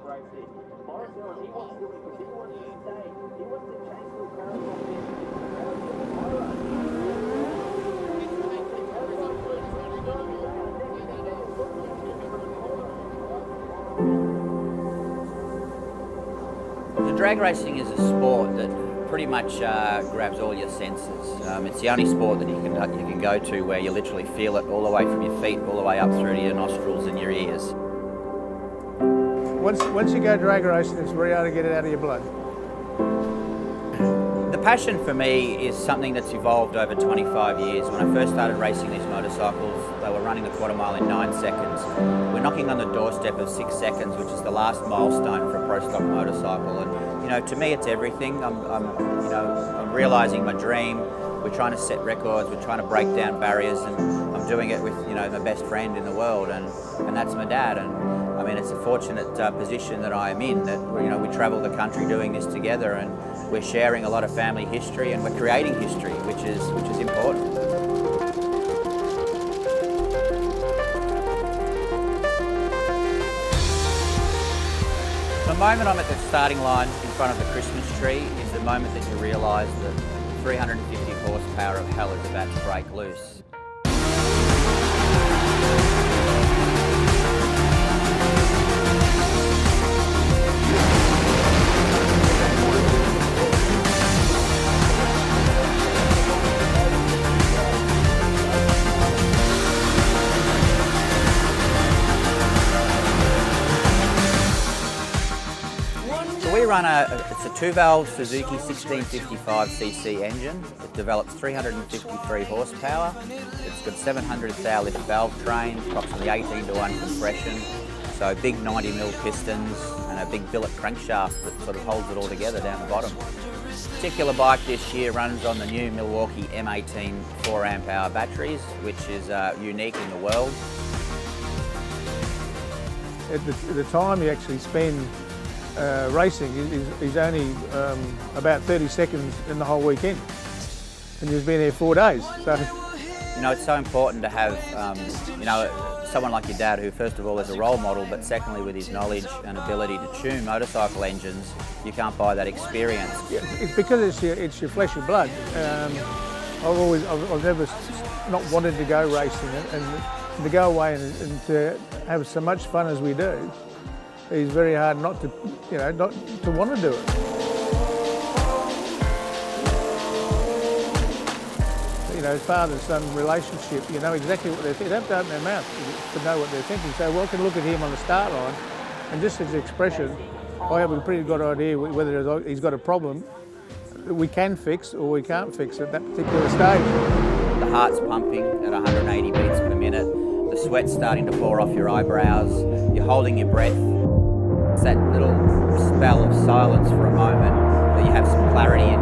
race here. Maurice Allen, he wants to win because he wants to stay. He wants to chase the crowd from there. The drag racing is a sport that pretty much grabs all your senses. It's the only sport that you can go to where you literally feel it all the way from your feet, all the way up through to your nostrils and your ears. Once you go drag racing, it's very hard to get it out of your blood. The passion for me is something that's evolved over 25 years. When I first started racing these motorcycles, they were running a quarter mile in 9 seconds. We're knocking on the doorstep of 6 seconds, which is the last milestone for a pro stock motorcycle. And you know, to me, it's everything. I'm realising my dream. We're trying to set records. We're trying to break down barriers, and I'm doing it with my best friend in the world, and that's my dad. And I mean, it's a fortunate position that I am in. That we travel the country doing this together, and we're sharing a lot of family history, and we're creating history, which is important. The moment I'm at the starting line in front of the Christmas tree is the moment that you realise that 350 horsepower of hell is about to break loose. We run it's a 2-valve Suzuki 1655cc engine. It develops 353 horsepower. It's got 700 thou litre valve train, approximately 18:1 compression. So big 90mm pistons and a big billet crankshaft that sort of holds it all together down the bottom. This particular bike this year runs on the new Milwaukee M18 4-amp-hour batteries, which is unique in the world. At the time you actually spend racing is only about 30 seconds in the whole weekend, and you've been there 4 days. So it's so important to have someone like your dad, who first of all is a role model, but secondly with his knowledge and ability to tune motorcycle engines. You can't buy that experience. Yeah, it's because it's your flesh and blood. I've never not wanted to go racing, and to go away and to have so much fun as we do. It's very hard not to want to do it. Father-son relationship, you know exactly what they're thinking. They have to open their mouth to know what they're thinking. So I can look at him on the start line, and just his expression, I have a pretty good idea whether he's got a problem that we can fix or we can't fix at that particular stage. The heart's pumping at 180 beats per minute. The sweat's starting to pour off your eyebrows. You're holding your breath. It's that little spell of silence for a moment, that you have some clarity in